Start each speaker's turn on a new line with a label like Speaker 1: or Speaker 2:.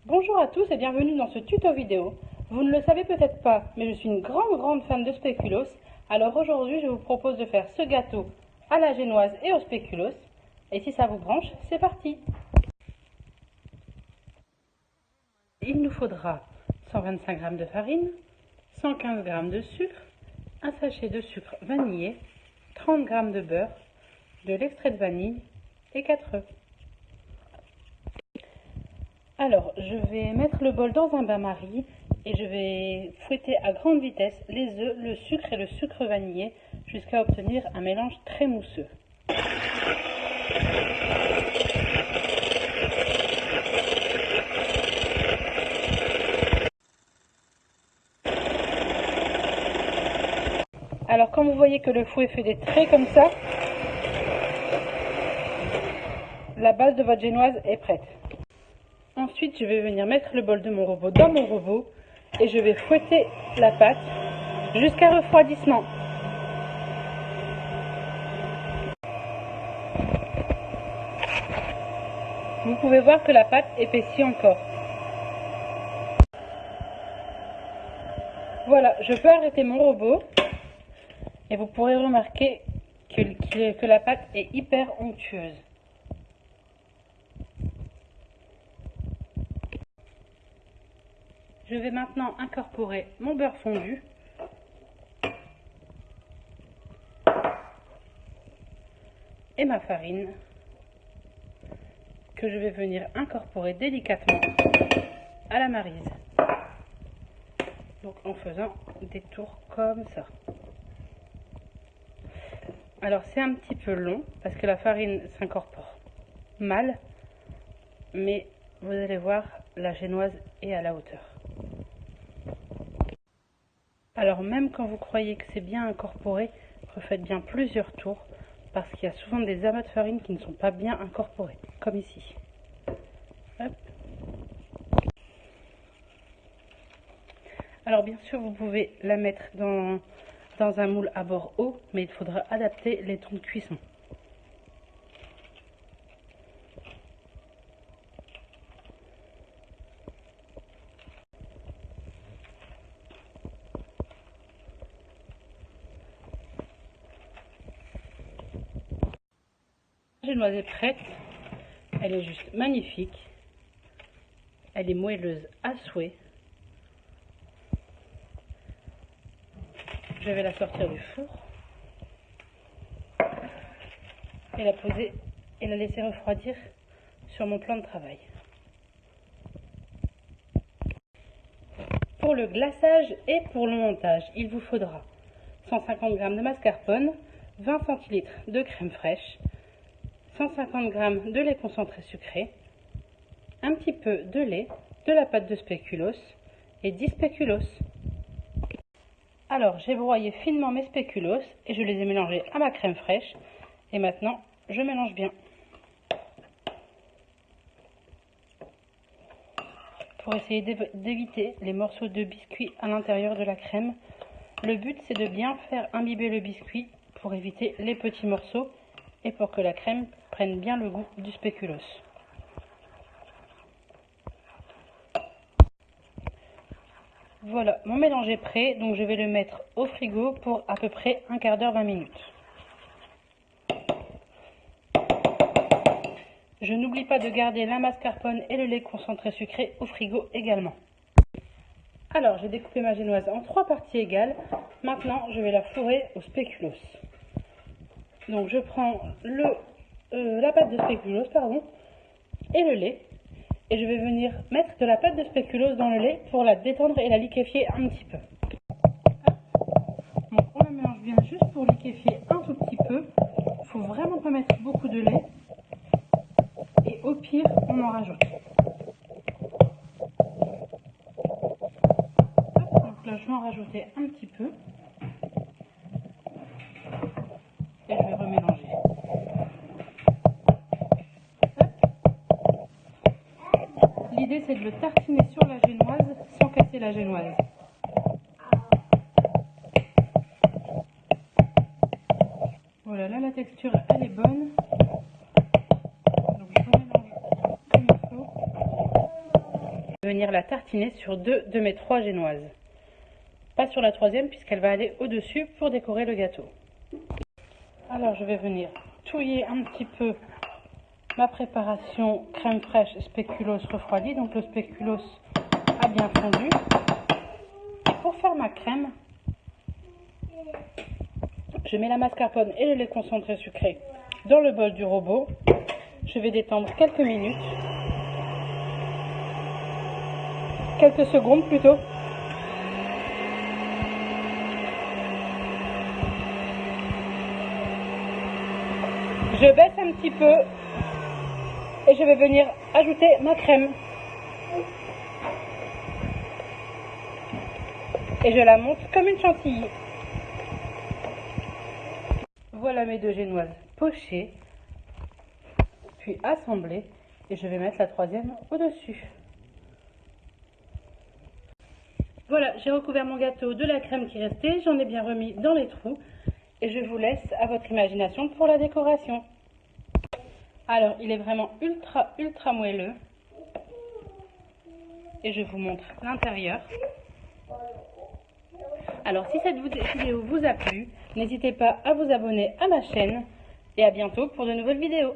Speaker 1: Bonjour à tous et bienvenue dans ce tuto vidéo. Vous ne le savez peut-être pas, mais je suis une grande fan de spéculoos. Alors aujourd'hui, je vous propose de faire ce gâteau à la génoise et au spéculoos. Et si ça vous branche, c'est parti! Il nous faudra 125 g de farine, 115 g de sucre, un sachet de sucre vanillé, 30 g de beurre, de l'extrait de vanille et 4 œufs. Alors, je vais mettre le bol dans un bain-marie et je vais fouetter à grande vitesse les œufs, le sucre et le sucre vanillé jusqu'à obtenir un mélange très mousseux. Alors, quand vous voyez que le fouet fait des traits comme ça, la base de votre génoise est prête. Ensuite, je vais venir mettre le bol de mon robot dans mon robot et je vais fouetter la pâte jusqu'à refroidissement. Vous pouvez voir que la pâte épaissit encore. Voilà, je peux arrêter mon robot et vous pourrez remarquer que la pâte est hyper onctueuse. Je vais maintenant incorporer mon beurre fondu et ma farine que je vais venir incorporer délicatement à la maryse. Donc en faisant des tours comme ça. Alors c'est un petit peu long parce que la farine s'incorpore mal, mais vous allez voir, la génoise est à la hauteur. Alors même quand vous croyez que c'est bien incorporé, refaites bien plusieurs tours parce qu'il y a souvent des amas de farine qui ne sont pas bien incorporés, comme ici. Hop. Alors bien sûr vous pouvez la mettre dans un moule à bord haut, mais il faudra adapter les temps de cuisson. La génoise est prête, elle est juste magnifique, elle est moelleuse à souhait. Je vais la sortir du four et la poser et la laisser refroidir sur mon plan de travail. Pour le glaçage et pour le montage, il vous faudra 150 g de mascarpone, 20 cl de crème fraîche, 150 g de lait concentré sucré, un petit peu de lait, de la pâte de spéculoos et 10 spéculoos. Alors j'ai broyé finement mes spéculoos et je les ai mélangés à ma crème fraîche et maintenant je mélange bien. Pour essayer d'éviter les morceaux de biscuit à l'intérieur de la crème, le but c'est de bien faire imbiber le biscuit pour éviter les petits morceaux et pour que la crème prenne bien le goût du spéculoos. Voilà, mon mélange est prêt, donc je vais le mettre au frigo pour à peu près un quart d'heure, 20 minutes. Je n'oublie pas de garder la mascarpone et le lait concentré sucré au frigo également. Alors, j'ai découpé ma génoise en 3 parties égales. Maintenant, je vais la fourrer au spéculoos. Donc, je prends la pâte de spéculoos, et le lait. Et je vais venir mettre de la pâte de spéculoos dans le lait pour la détendre et la liquéfier un petit peu. Donc, on la mélange bien juste pour liquéfier un tout petit peu. Il ne faut vraiment pas mettre beaucoup de lait. Et au pire, on en rajoute. Donc là, je vais en rajouter un petit peu. Et je vais remélanger. L'idée, c'est de le tartiner sur la génoise sans casser la génoise. Voilà, là la texture, elle est bonne. Donc je remélange comme il faut. venir la tartiner sur 2 de mes 3 génoises. Pas sur la troisième puisqu'elle va aller au-dessus pour décorer le gâteau. Alors je vais venir touiller un petit peu ma préparation crème fraîche spéculoos refroidie. Donc le spéculoos a bien fondu. Et pour faire ma crème, je mets la mascarpone et le lait concentré sucré dans le bol du robot. Je vais détendre quelques minutes. Quelques secondes plutôt. Je baisse un petit peu et je vais venir ajouter ma crème. Et je la monte comme une chantilly. Voilà mes 2 génoises pochées, puis assemblées. Et je vais mettre la troisième au-dessus. Voilà, j'ai recouvert mon gâteau de la crème qui restait. J'en ai bien remis dans les trous. Et je vous laisse à votre imagination pour la décoration. Alors, il est vraiment ultra moelleux. Et je vous montre l'intérieur. Alors, si cette vidéo vous a plu, n'hésitez pas à vous abonner à ma chaîne. Et à bientôt pour de nouvelles vidéos.